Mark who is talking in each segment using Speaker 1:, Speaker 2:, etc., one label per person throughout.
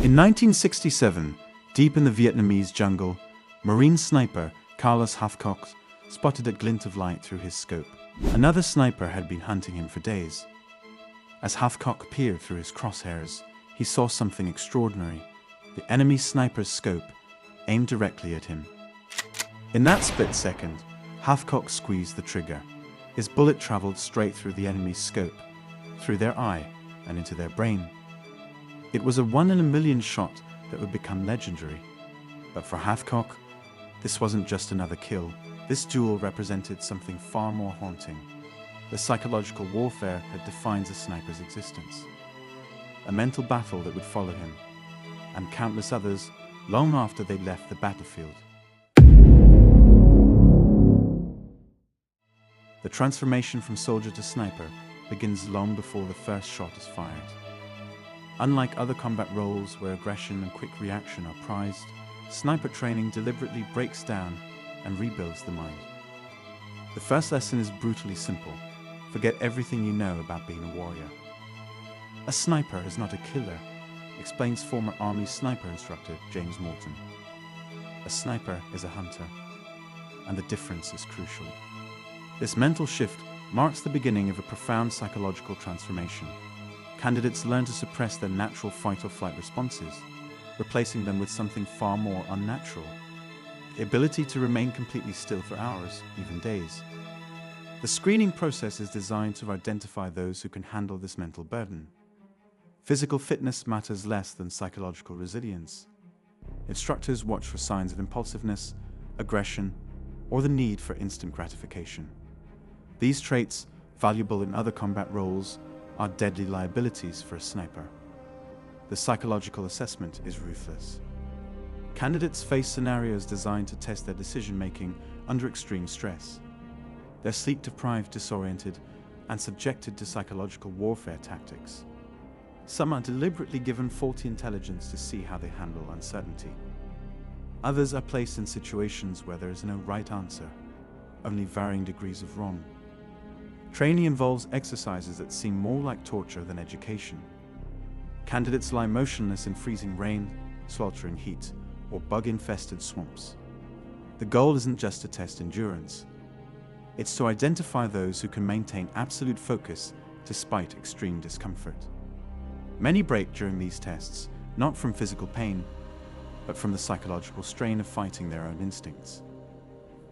Speaker 1: In 1967, deep in the Vietnamese jungle, Marine sniper Carlos Hathcock spotted a glint of light through his scope. Another sniper had been hunting him for days. As Hathcock peered through his crosshairs, he saw something extraordinary. The enemy sniper's scope aimed directly at him. In that split second, Hathcock squeezed the trigger. His bullet traveled straight through the enemy's scope, through their eye, and into their brain. It was a 1 in a million shot that would become legendary. But for Hathcock, this wasn't just another kill. This duel represented something far more haunting. The psychological warfare that defines a sniper's existence. A mental battle that would follow him, and countless others long after they left the battlefield. The transformation from soldier to sniper begins long before the first shot is fired. Unlike other combat roles where aggression and quick reaction are prized, sniper training deliberately breaks down and rebuilds the mind. The first lesson is brutally simple. Forget everything you know about being a warrior. A sniper is not a killer, explains former Army sniper instructor James Morton. A sniper is a hunter, and the difference is crucial. This mental shift marks the beginning of a profound psychological transformation. Candidates learn to suppress their natural fight-or-flight responses, replacing them with something far more unnatural. The ability to remain completely still for hours, even days. The screening process is designed to identify those who can handle this mental burden. Physical fitness matters less than psychological resilience. Instructors watch for signs of impulsiveness, aggression, or the need for instant gratification. These traits, valuable in other combat roles, are deadly liabilities for a sniper. The psychological assessment is ruthless. Candidates face scenarios designed to test their decision-making under extreme stress. They're sleep-deprived, disoriented, and subjected to psychological warfare tactics. Some are deliberately given faulty intelligence to see how they handle uncertainty. Others are placed in situations where there is no right answer, only varying degrees of wrong. Training involves exercises that seem more like torture than education. Candidates lie motionless in freezing rain, sweltering heat, or bug-infested swamps. The goal isn't just to test endurance. It's to identify those who can maintain absolute focus despite extreme discomfort. Many break during these tests, not from physical pain, but from the psychological strain of fighting their own instincts.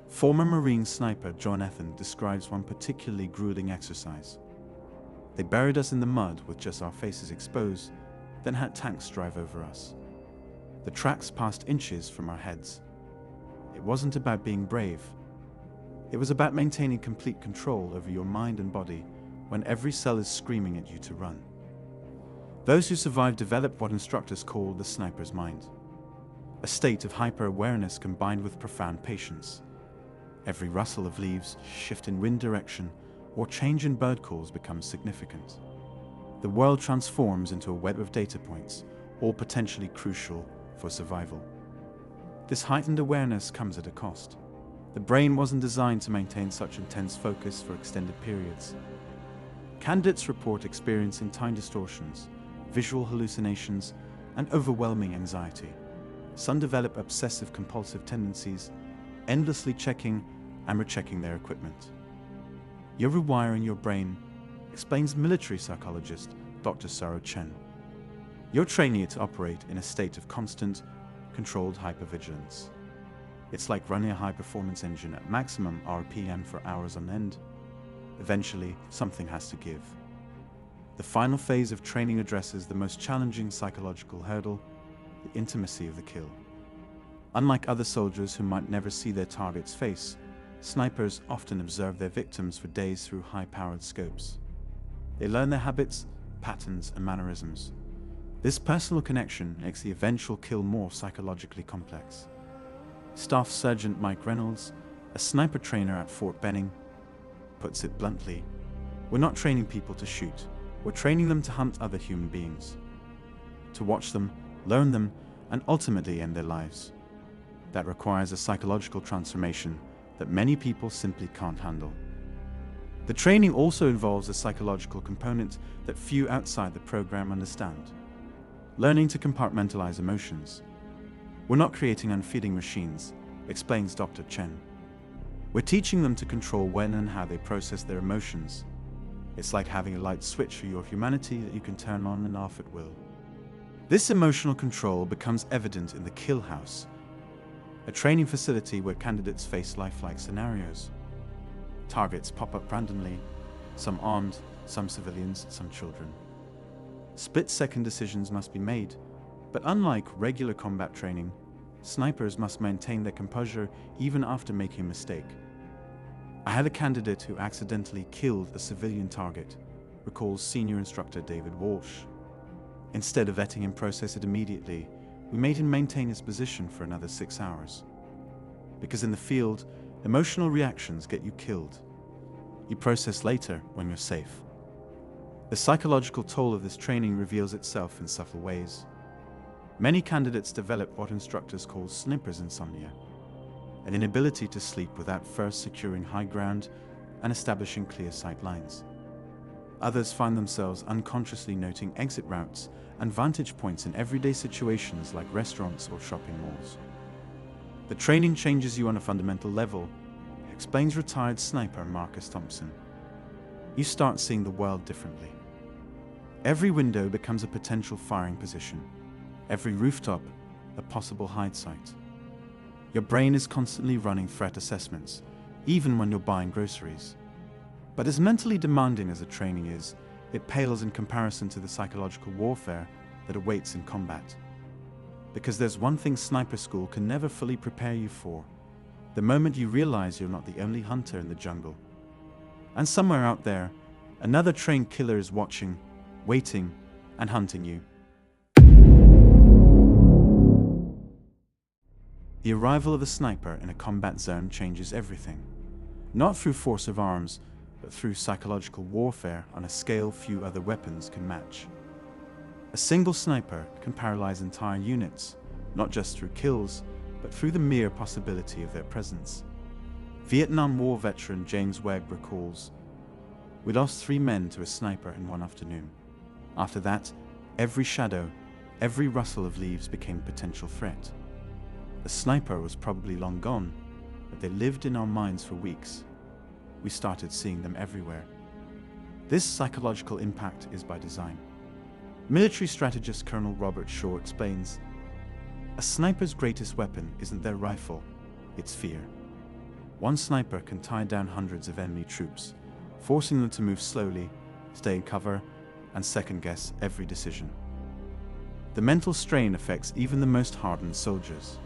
Speaker 1: Former Marine sniper John Ethan describes one particularly grueling exercise. They buried us in the mud with just our faces exposed, then had tanks drive over us. The tracks passed inches from our heads. It wasn't about being brave. It was about maintaining complete control over your mind and body when every cell is screaming at you to run. Those who survived developed what instructors call the sniper's mind, a state of hyper-awareness combined with profound patience. Every rustle of leaves, shift in wind direction, or change in bird calls becomes significant. The world transforms into a web of data points, all potentially crucial for survival. This heightened awareness comes at a cost. The brain wasn't designed to maintain such intense focus for extended periods. Candidates report experiencing time distortions, visual hallucinations, and overwhelming anxiety. Some develop obsessive-compulsive tendencies, endlessly checking and rechecking their equipment. You're rewiring your brain, explains military psychologist Dr. Saro Chen. You're training it to operate in a state of constant, controlled hypervigilance. It's like running a high-performance engine at maximum RPM for hours on end. Eventually, something has to give. The final phase of training addresses the most challenging psychological hurdle, the intimacy of the kill. Unlike other soldiers who might never see their target's face, snipers often observe their victims for days through high-powered scopes. They learn their habits, patterns, and mannerisms. This personal connection makes the eventual kill more psychologically complex. Staff Sergeant Mike Reynolds, a sniper trainer at Fort Benning, puts it bluntly, "We're not training people to shoot. We're training them to hunt other human beings. To watch them, learn them, and ultimately end their lives. That requires a psychological transformation that many people simply can't handle." The training also involves a psychological component that few outside the program understand. learning to compartmentalize emotions. We're not creating unfeeling machines, explains Dr. Chen. We're teaching them to control when and how they process their emotions. It's like having a light switch for your humanity that you can turn on and off at will. This emotional control becomes evident in the Kill House, a training facility where candidates face lifelike scenarios. Targets pop up randomly, some armed, some civilians, some children. Split-second decisions must be made, but unlike regular combat training, snipers must maintain their composure even after making a mistake. I had a candidate who accidentally killed a civilian target, recalls senior instructor David Walsh. Instead of letting him process it immediately, we made him maintain his position for another 6 hours. Because in the field, emotional reactions get you killed. You process later when you're safe. The psychological toll of this training reveals itself in subtle ways. Many candidates develop what instructors call sniper's insomnia, an inability to sleep without first securing high ground and establishing clear sight lines. Others find themselves unconsciously noting exit routes and vantage points in everyday situations like restaurants or shopping malls. The training changes you on a fundamental level, explains retired sniper Marcus Thompson. You start seeing the world differently. Every window becomes a potential firing position. Every rooftop, a possible hide site. Your brain is constantly running threat assessments, even when you're buying groceries. But as mentally demanding as the training is, it pales in comparison to the psychological warfare that awaits in combat. Because there's one thing sniper school can never fully prepare you for: the moment you realize you're not the only hunter in the jungle. And somewhere out there, another trained killer is watching, waiting, and hunting you. The arrival of a sniper in a combat zone changes everything. Not through force of arms, but through psychological warfare on a scale few other weapons can match. A single sniper can paralyze entire units, not just through kills, but through the mere possibility of their presence. Vietnam War veteran James Wegg recalls, "We lost 3 men to a sniper in one afternoon. After that, every shadow, every rustle of leaves became a potential threat. The sniper was probably long gone, but they lived in our minds for weeks. We started seeing them everywhere." This psychological impact is by design. Military strategist Colonel Robert Shaw explains, "A sniper's greatest weapon isn't their rifle, it's fear. One sniper can tie down hundreds of enemy troops, forcing them to move slowly, stay in cover, and second-guess every decision. The mental strain affects even the most hardened soldiers.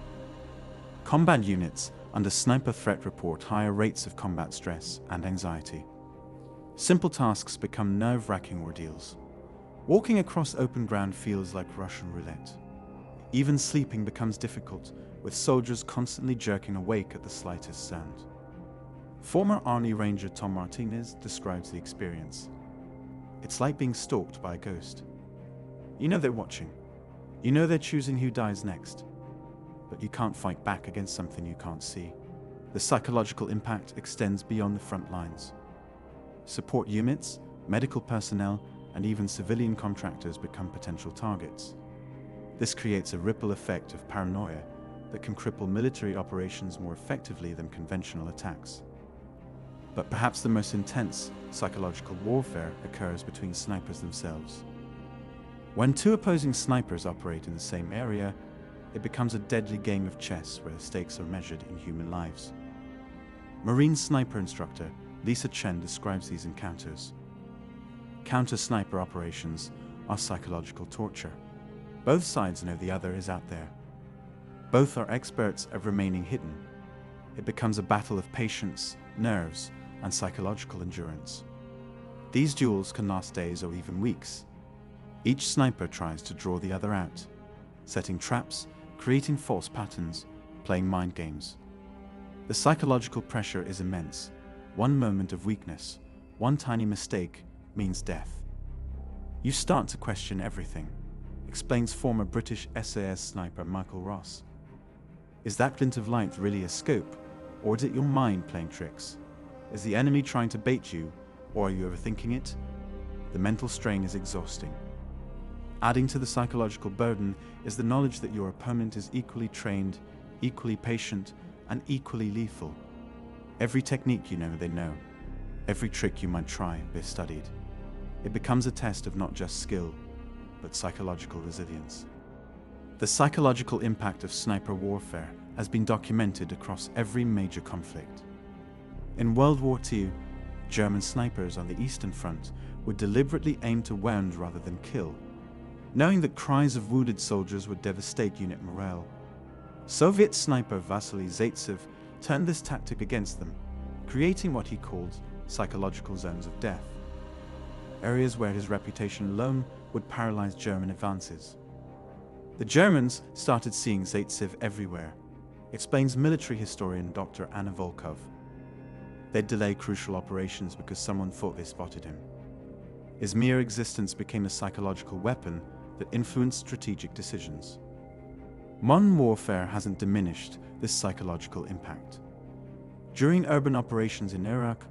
Speaker 1: Combat units under sniper threat report higher rates of combat stress and anxiety. Simple tasks become nerve-wracking ordeals. Walking across open ground feels like Russian roulette. Even sleeping becomes difficult, with soldiers constantly jerking awake at the slightest sound." Former Army Ranger Tom Martinez describes the experience. "It's like being stalked by a ghost. You know they're watching. You know they're choosing who dies next. But you can't fight back against something you can't see." The psychological impact extends beyond the front lines. Support units, medical personnel, and even civilian contractors become potential targets. This creates a ripple effect of paranoia that can cripple military operations more effectively than conventional attacks. But perhaps the most intense psychological warfare occurs between snipers themselves. When 2 opposing snipers operate in the same area, it becomes a deadly game of chess where the stakes are measured in human lives. Marine sniper instructor Lisa Chen describes these encounters. Counter-sniper operations are psychological torture. Both sides know the other is out there. Both are experts at remaining hidden. It becomes a battle of patience, nerves, and psychological endurance. These duels can last days or even weeks. Each sniper tries to draw the other out, setting traps, creating false patterns, playing mind games. The psychological pressure is immense. One moment of weakness, one tiny mistake, means death. You start to question everything, explains former British SAS sniper Michael Ross. Is that glint of light really a scope, or is it your mind playing tricks? Is the enemy trying to bait you, or are you overthinking it? The mental strain is exhausting. Adding to the psychological burden is the knowledge that your opponent is equally trained, equally patient, and equally lethal. Every technique you know, they know. Every trick you might try, they've studied. It becomes a test of not just skill, but psychological resilience. The psychological impact of sniper warfare has been documented across every major conflict. In World War II, German snipers on the Eastern Front would deliberately aim to wound rather than kill, knowing that cries of wounded soldiers would devastate unit morale. Soviet sniper Vasily Zaitsev turned this tactic against them, creating what he called psychological zones of death, areas where his reputation alone would paralyze German advances. The Germans started seeing Zaitsev everywhere, explains military historian Dr. Anna Volkov. They'd delay crucial operations because someone thought they spotted him. His mere existence became a psychological weapon that influenced strategic decisions. Modern warfare hasn't diminished this psychological impact. During urban operations in Iraq,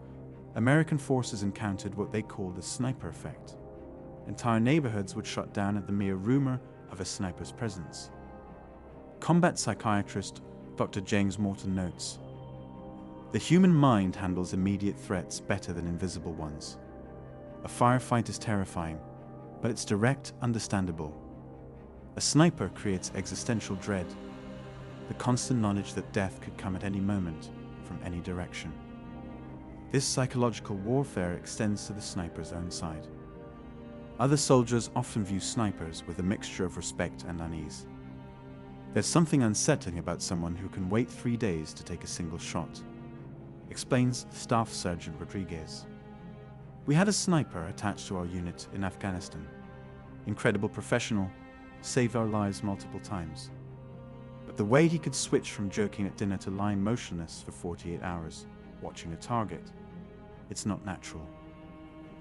Speaker 1: American forces encountered what they called the sniper effect. Entire neighborhoods would shut down at the mere rumor of a sniper's presence. Combat psychiatrist Dr. James Morton notes, "The human mind handles immediate threats better than invisible ones. A firefight is terrifying, but it's direct, understandable. A sniper creates existential dread, the constant knowledge that death could come at any moment, from any direction." This psychological warfare extends to the sniper's own side. Other soldiers often view snipers with a mixture of respect and unease. There's something unsettling about someone who can wait 3 days to take a single shot, explains Staff Sergeant Rodriguez. "We had a sniper attached to our unit in Afghanistan. Incredible professional, saved our lives multiple times. But the way he could switch from jerking at dinner to lying motionless for 48 hours, watching a target, it's not natural.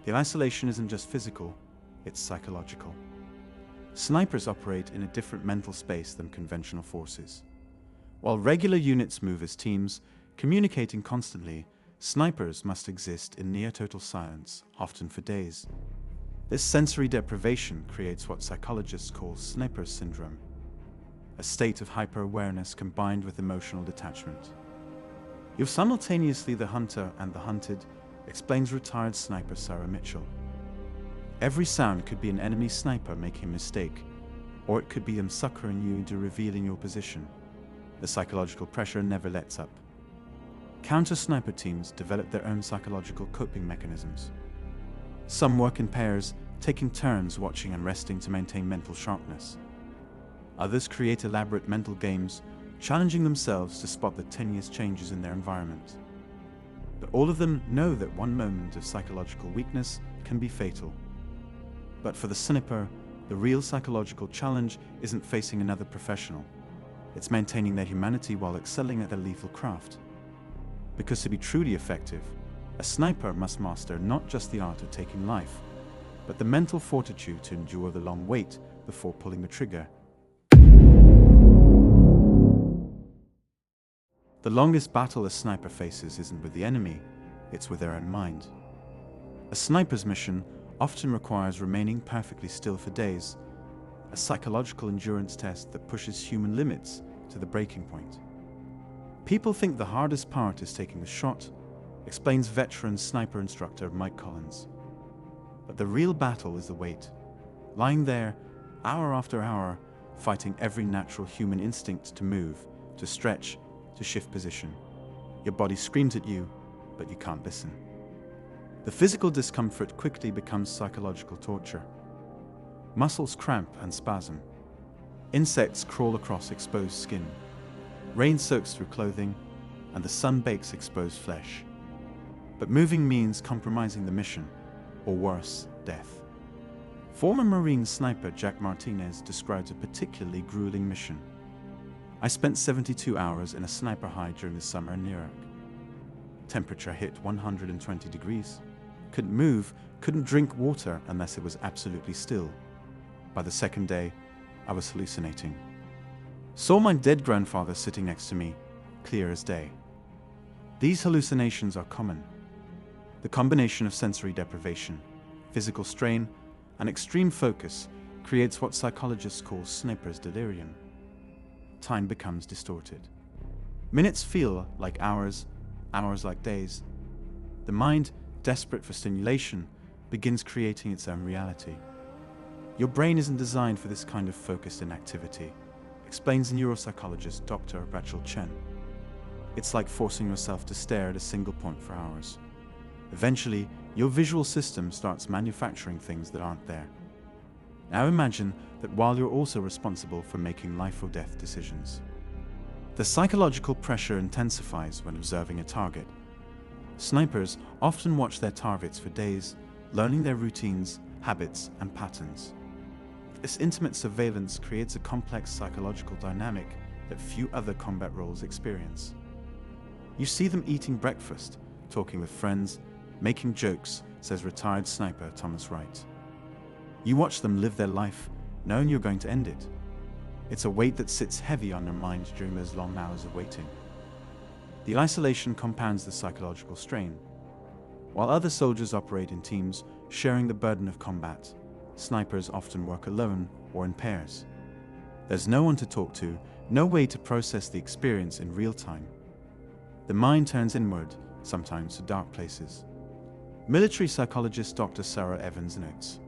Speaker 1: The isolation isn't just physical, it's psychological." Snipers operate in a different mental space than conventional forces. While regular units move as teams, communicating constantly, snipers must exist in near-total silence, often for days. This sensory deprivation creates what psychologists call sniper syndrome, a state of hyper-awareness combined with emotional detachment. "You're simultaneously the hunter and the hunted," explains retired sniper Sarah Mitchell. "Every sound could be an enemy sniper making a mistake, or it could be them succoring you into revealing your position. The psychological pressure never lets up." Counter-sniper teams develop their own psychological coping mechanisms. Some work in pairs, taking turns watching and resting to maintain mental sharpness. Others create elaborate mental games, challenging themselves to spot the tenuous changes in their environment. But all of them know that one moment of psychological weakness can be fatal. But for the sniper, the real psychological challenge isn't facing another professional. It's maintaining their humanity while excelling at their lethal craft. Because to be truly effective, a sniper must master not just the art of taking life, but the mental fortitude to endure the long wait before pulling the trigger. The longest battle a sniper faces isn't with the enemy, it's with their own mind. A sniper's mission often requires remaining perfectly still for days, a psychological endurance test that pushes human limits to the breaking point. "People think the hardest part is taking the shot," explains veteran sniper instructor Mike Collins. But the real battle is the wait, lying there, hour after hour, fighting every natural human instinct to move, to stretch, to shift position. Your body screams at you, but you can't listen. The physical discomfort quickly becomes psychological torture. Muscles cramp and spasm. Insects crawl across exposed skin. Rain soaks through clothing, and the sun bakes exposed flesh. But moving means compromising the mission, or worse, death. Former Marine sniper Jack Martinez describes a particularly grueling mission. "I spent 72 hours in a sniper hide during the summer in Iraq. Temperature hit 120 degrees. Couldn't move, couldn't drink water unless it was absolutely still. By the second day, I was hallucinating. Saw my dead grandfather sitting next to me, clear as day." These hallucinations are common. The combination of sensory deprivation, physical strain, and extreme focus creates what psychologists call sniper's delirium. Time becomes distorted. Minutes feel like hours, hours like days. The mind, desperate for stimulation, begins creating its own reality. Your brain isn't designed for this kind of focused inactivity, explains neuropsychologist Dr. Rachel Chen. It's like forcing yourself to stare at a single point for hours. Eventually, your visual system starts manufacturing things that aren't there. Now imagine that while you're also responsible for making life or death decisions. The psychological pressure intensifies when observing a target. Snipers often watch their targets for days, learning their routines, habits, and patterns. This intimate surveillance creates a complex psychological dynamic that few other combat roles experience. You see them eating breakfast, talking with friends, making jokes, says retired sniper Thomas Wright. You watch them live their life, knowing you're going to end it. It's a weight that sits heavy on their mind during those long hours of waiting. The isolation compounds the psychological strain. While other soldiers operate in teams, sharing the burden of combat, snipers often work alone or in pairs. There's no one to talk to, no way to process the experience in real time. The mind turns inward, sometimes to dark places. Military psychologist Dr. Sarah Evans notes,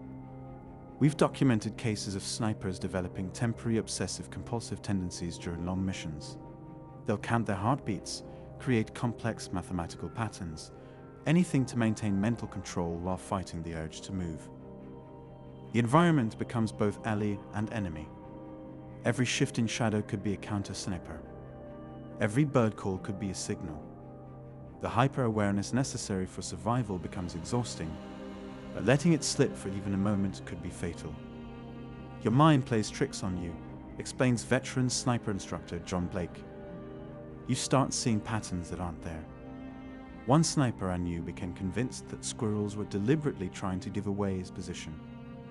Speaker 1: "We've documented cases of snipers developing temporary obsessive-compulsive tendencies during long missions. They'll count their heartbeats, create complex mathematical patterns, anything to maintain mental control while fighting the urge to move. The environment becomes both ally and enemy. Every shifting shadow could be a counter-sniper. Every bird call could be a signal. The hyper-awareness necessary for survival becomes exhausting, but letting it slip for even a moment could be fatal. Your mind plays tricks on you," explains veteran sniper instructor John Blake. "You start seeing patterns that aren't there. One sniper I knew became convinced that squirrels were deliberately trying to give away his position.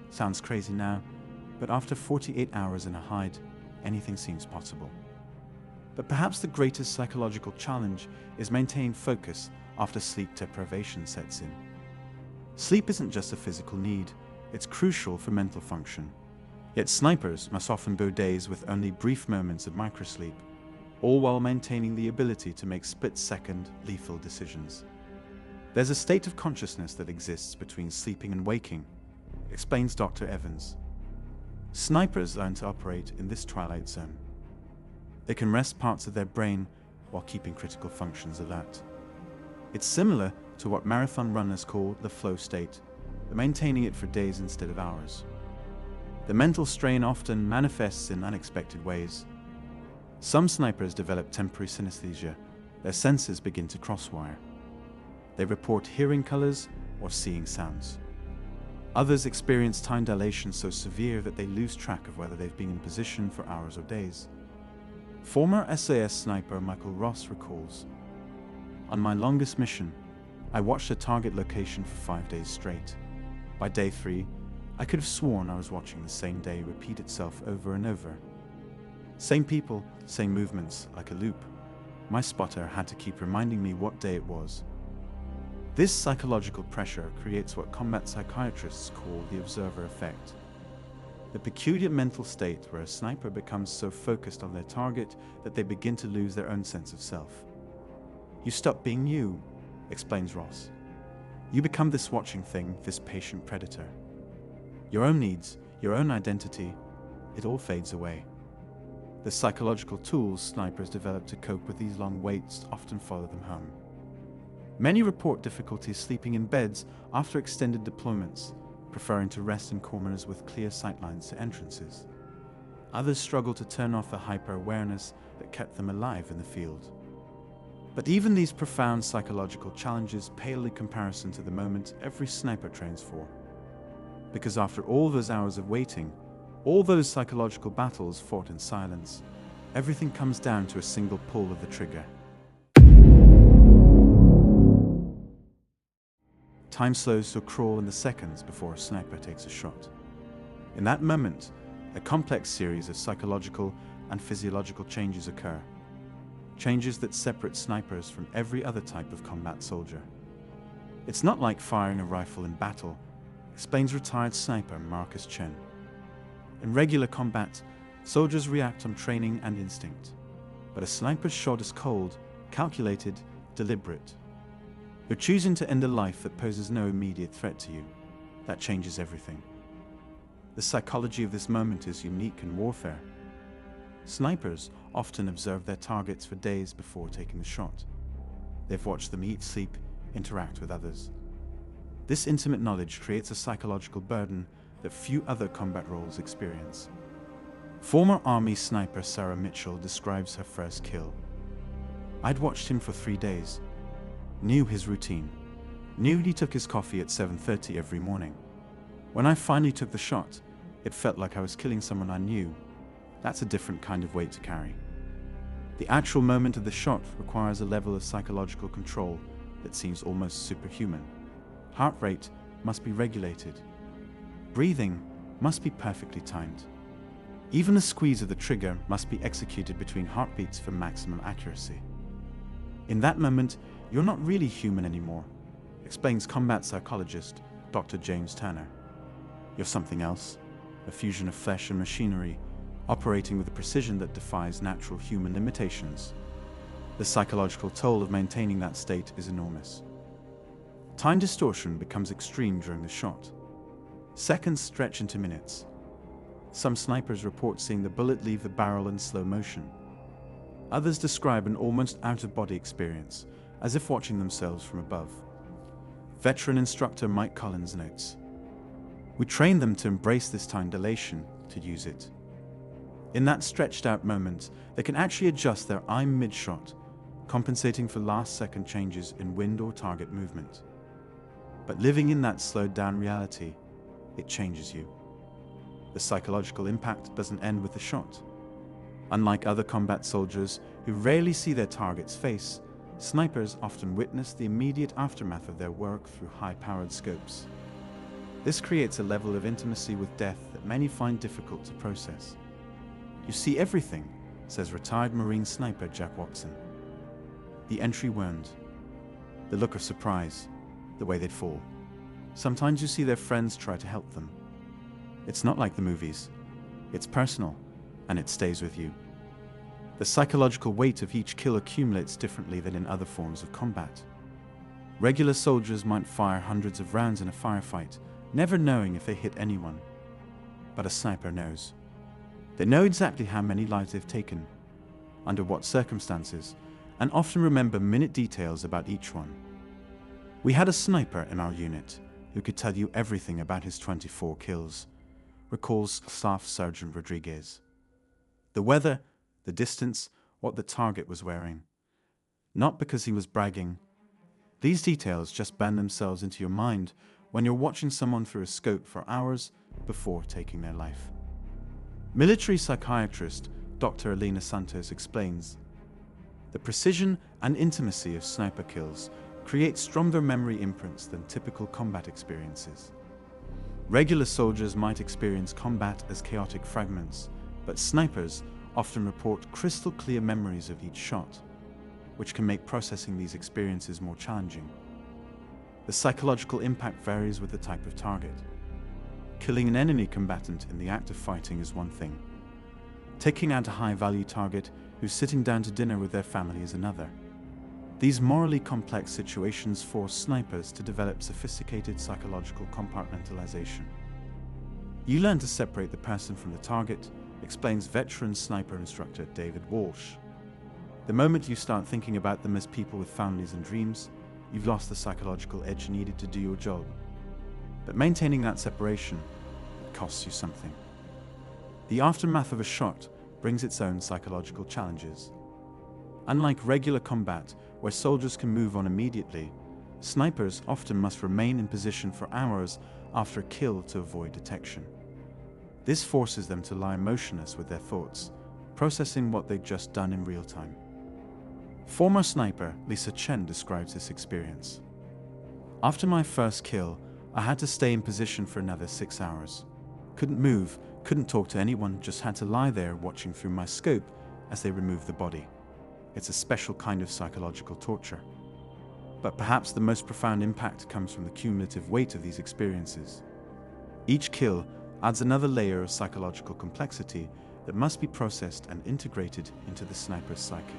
Speaker 1: Sounds crazy now, but after 48 hours in a hide, anything seems possible." But perhaps the greatest psychological challenge is maintaining focus after sleep deprivation sets in. Sleep isn't just a physical need, it's crucial for mental function. Yet snipers must often go days with only brief moments of microsleep, all while maintaining the ability to make split-second, lethal decisions. There's a state of consciousness that exists between sleeping and waking, explains Dr. Evans. Snipers learn to operate in this twilight zone. They can rest parts of their brain while keeping critical functions alert. It's similar to what marathon runners call the flow state, but maintaining it for days instead of hours. The mental strain often manifests in unexpected ways. Some snipers develop temporary synesthesia. Their senses begin to crosswire. They report hearing colors or seeing sounds. Others experience time dilation so severe that they lose track of whether they've been in position for hours or days. Former SAS sniper Michael Ross recalls, "On my longest mission, I watched a target location for 5 days straight. By day 3, I could have sworn I was watching the same day repeat itself over and over. Same people, same movements, like a loop. My spotter had to keep reminding me what day it was." This psychological pressure creates what combat psychiatrists call the observer effect. The peculiar mental state where a sniper becomes so focused on their target that they begin to lose their own sense of self. "You stop being you," explains Ross. "You become this watching thing, this patient predator. Your own needs, your own identity, it all fades away." The psychological tools snipers develop to cope with these long waits often follow them home. Many report difficulties sleeping in beds after extended deployments, preferring to rest in corners with clear sightlines to entrances. Others struggle to turn off the hyper-awareness that kept them alive in the field. But even these profound psychological challenges pale in comparison to the moment every sniper trains for. Because after all those hours of waiting, all those psychological battles fought in silence, everything comes down to a single pull of the trigger. Time slows to a crawl in the seconds before a sniper takes a shot. In that moment, a complex series of psychological and physiological changes occur. Changes that separate snipers from every other type of combat soldier. It's not like firing a rifle in battle, explains retired sniper Marcus Chen. In regular combat, soldiers react on training and instinct. But a sniper's shot is cold, calculated, deliberate. You're choosing to end a life that poses no immediate threat to you. That changes everything. The psychology of this moment is unique in warfare. Snipers often observe their targets for days before taking the shot. They've watched them eat, sleep, interact with others. This intimate knowledge creates a psychological burden that few other combat roles experience. Former Army sniper Sarah Mitchell describes her first kill. "I'd watched him for 3 days, knew his routine, knew he took his coffee at 7:30 every morning. When I finally took the shot, it felt like I was killing someone I knew. That's a different kind of weight to carry." The actual moment of the shot requires a level of psychological control that seems almost superhuman. Heart rate must be regulated. Breathing must be perfectly timed. Even the squeeze of the trigger must be executed between heartbeats for maximum accuracy. In that moment, you're not really human anymore, explains combat psychologist Dr. James Turner. You're something else, a fusion of flesh and machinery, operating with a precision that defies natural human limitations. The psychological toll of maintaining that state is enormous. Time distortion becomes extreme during the shot. Seconds stretch into minutes. Some snipers report seeing the bullet leave the barrel in slow motion. Others describe an almost out-of-body experience, as if watching themselves from above. Veteran instructor Mike Collins notes, "We train them to embrace this time dilation, to use it. In that stretched-out moment, they can actually adjust their aim mid-shot, compensating for last-second changes in wind or target movement. But living in that slowed-down reality, it changes you. The psychological impact doesn't end with the shot. Unlike other combat soldiers who rarely see their target's face, snipers often witness the immediate aftermath of their work through high-powered scopes. This creates a level of intimacy with death that many find difficult to process. You see everything," says retired Marine sniper Jack Watson. The entry wound, the look of surprise, the way they'd fall. Sometimes you see their friends try to help them. It's not like the movies. It's personal, and it stays with you. The psychological weight of each kill accumulates differently than in other forms of combat. Regular soldiers might fire hundreds of rounds in a firefight, never knowing if they hit anyone. But a sniper knows. They know exactly how many lives they've taken, under what circumstances, and often remember minute details about each one. "We had a sniper in our unit who could tell you everything about his 24 kills, recalls Staff Sergeant Rodriguez. The weather, the distance, what the target was wearing. Not because he was bragging. These details just band themselves into your mind when you're watching someone through a scope for hours before taking their life." Military psychiatrist Dr. Elena Santos explains, "The precision and intimacy of sniper kills create stronger memory imprints than typical combat experiences. Regular soldiers might experience combat as chaotic fragments, but snipers often report crystal clear memories of each shot, which can make processing these experiences more challenging. The psychological impact varies with the type of target. Killing an enemy combatant in the act of fighting is one thing. Taking out a high-value target who's sitting down to dinner with their family is another. These morally complex situations force snipers to develop sophisticated psychological compartmentalization. You learn to separate the person from the target, explains veteran sniper instructor David Walsh. The moment you start thinking about them as people with families and dreams, you've lost the psychological edge needed to do your job. But maintaining that separation, it costs you something. The aftermath of a shot brings its own psychological challenges. Unlike regular combat, where soldiers can move on immediately, snipers often must remain in position for hours after a kill to avoid detection. This forces them to lie motionless with their thoughts, processing what they'd just done in real time. Former sniper Lisa Chen describes this experience. "After my first kill, I had to stay in position for another 6 hours. Couldn't move, couldn't talk to anyone, just had to lie there watching through my scope as they removed the body. It's a special kind of psychological torture. But perhaps the most profound impact comes from the cumulative weight of these experiences. Each kill adds another layer of psychological complexity that must be processed and integrated into the sniper's psyche.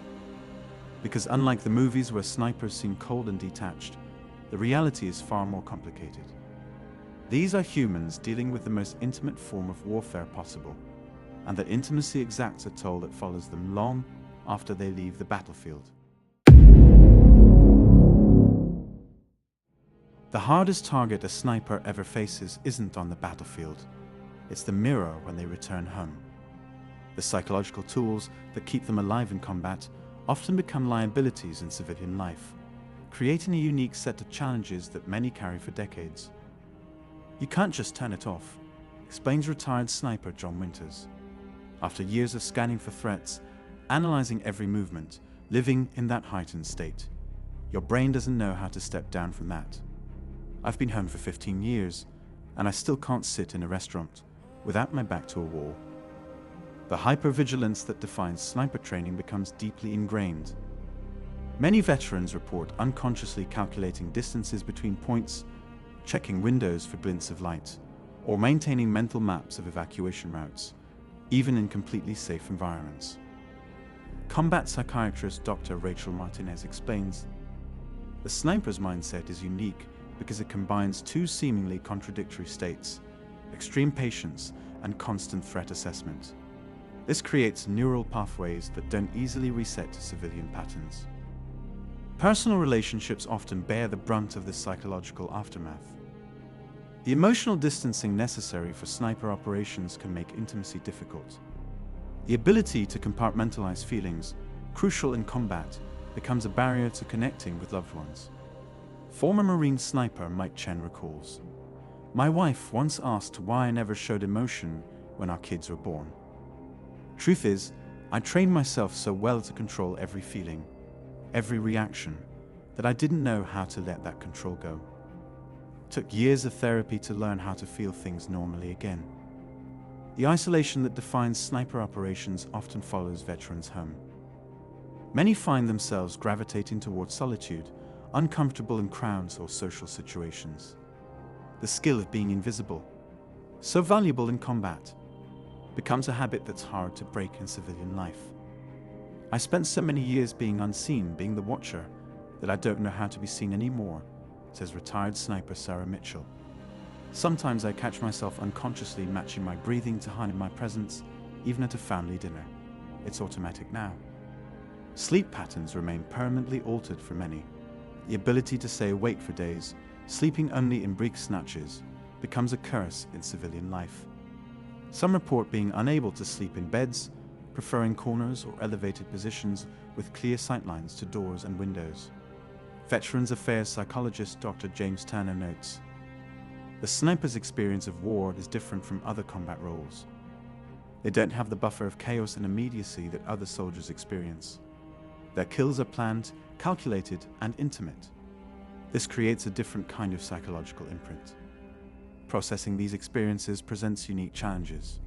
Speaker 1: Because unlike the movies where snipers seem cold and detached, the reality is far more complicated. These are humans dealing with the most intimate form of warfare possible, and that intimacy exacts a toll that follows them long after they leave the battlefield. The hardest target a sniper ever faces isn't on the battlefield. It's the mirror when they return home. The psychological tools that keep them alive in combat often become liabilities in civilian life, creating a unique set of challenges that many carry for decades. You can't just turn it off, explains retired sniper John Winters. After years of scanning for threats, analyzing every movement, living in that heightened state, your brain doesn't know how to step down from that. I've been home for 15 years, and I still can't sit in a restaurant without my back to a wall. The hypervigilance that defines sniper training becomes deeply ingrained. Many veterans report unconsciously calculating distances between points, checking windows for glints of light, or maintaining mental maps of evacuation routes, even in completely safe environments. Combat psychiatrist Dr. Rachel Martinez explains, the sniper's mindset is unique because it combines two seemingly contradictory states: extreme patience and constant threat assessment. This creates neural pathways that don't easily reset to civilian patterns. Personal relationships often bear the brunt of this psychological aftermath. The emotional distancing necessary for sniper operations can make intimacy difficult. The ability to compartmentalize feelings, crucial in combat, becomes a barrier to connecting with loved ones. Former Marine sniper Mike Chen recalls, "My wife once asked why I never showed emotion when our kids were born. Truth is, I trained myself so well to control every feeling, every reaction, that I didn't know how to let that control go. It took years of therapy to learn how to feel things normally again." The isolation that defines sniper operations often follows veterans home. Many find themselves gravitating towards solitude, uncomfortable in crowds or social situations. The skill of being invisible, so valuable in combat, becomes a habit that's hard to break in civilian life. "I spent so many years being unseen, being the watcher, that I don't know how to be seen anymore," says retired sniper Sarah Mitchell. "Sometimes I catch myself unconsciously matching my breathing to hide my presence, even at a family dinner. It's automatic now." Sleep patterns remain permanently altered for many. The ability to stay awake for days, sleeping only in brief snatches, becomes a curse in civilian life. Some report being unable to sleep in beds, preferring corners or elevated positions with clear sightlines to doors and windows. Veterans Affairs psychologist Dr. James Turner notes, "The sniper's experience of war is different from other combat roles. They don't have the buffer of chaos and immediacy that other soldiers experience. Their kills are planned, calculated, and intimate. This creates a different kind of psychological imprint. Processing these experiences presents unique challenges.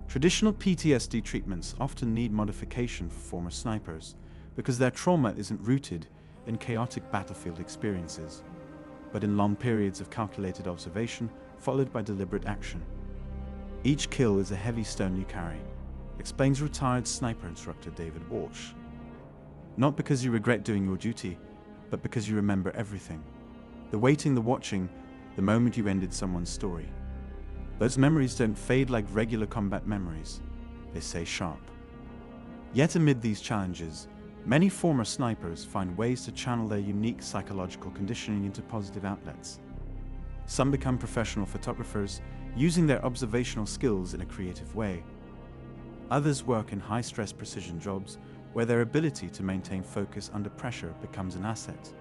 Speaker 1: Traditional PTSD treatments often need modification for former snipers because their trauma isn't rooted in chaotic battlefield experiences, but in long periods of calculated observation followed by deliberate action. Each kill is a heavy stone you carry," explains retired sniper instructor David Walsh. "Not because you regret doing your duty, but because you remember everything. The waiting, the watching, the moment you ended someone's story. Those memories don't fade like regular combat memories. They stay sharp." Yet amid these challenges, many former snipers find ways to channel their unique psychological conditioning into positive outlets. Some become professional photographers, using their observational skills in a creative way. Others work in high-stress precision jobs where their ability to maintain focus under pressure becomes an asset.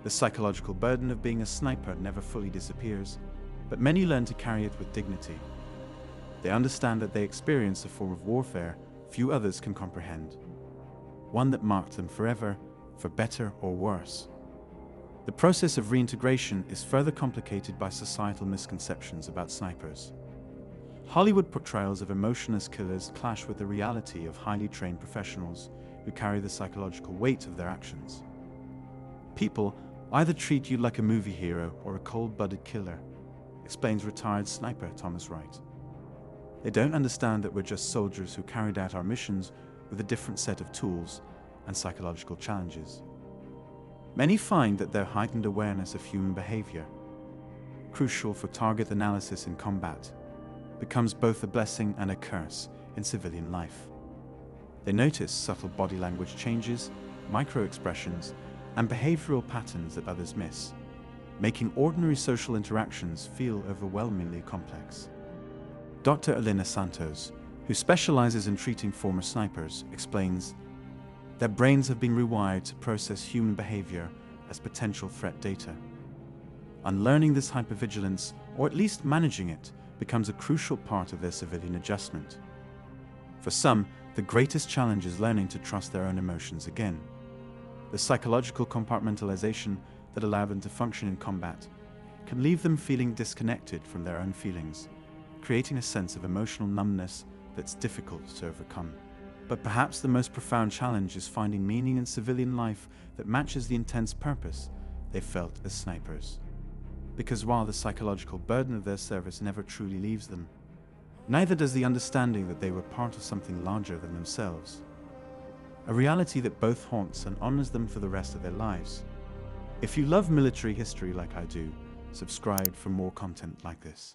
Speaker 1: The psychological burden of being a sniper never fully disappears, but many learn to carry it with dignity. They understand that they experience a form of warfare few others can comprehend, one that marked them forever, for better or worse. The process of reintegration is further complicated by societal misconceptions about snipers. Hollywood portrayals of emotionless killers clash with the reality of highly trained professionals who carry the psychological weight of their actions. People either treat you like a movie hero or a cold-blooded killer, explains retired sniper Thomas Wright. They don't understand that we're just soldiers who carried out our missions with a different set of tools and psychological challenges. Many find that their heightened awareness of human behavior, crucial for target analysis in combat, becomes both a blessing and a curse in civilian life. They notice subtle body language changes, micro-expressions, and behavioral patterns that others miss, making ordinary social interactions feel overwhelmingly complex. Dr. Elena Santos, who specializes in treating former snipers, explains, their brains have been rewired to process human behavior as potential threat data. Unlearning this hypervigilance, or at least managing it, becomes a crucial part of their civilian adjustment. For some, the greatest challenge is learning to trust their own emotions again. The psychological compartmentalization that allowed them to function in combat can leave them feeling disconnected from their own feelings, creating a sense of emotional numbness that's difficult to overcome. But perhaps the most profound challenge is finding meaning in civilian life that matches the intense purpose they felt as snipers. Because while the psychological burden of their service never truly leaves them, neither does the understanding that they were part of something larger than themselves. A reality that both haunts and honors them for the rest of their lives. If you love military history like I do, subscribe for more content like this.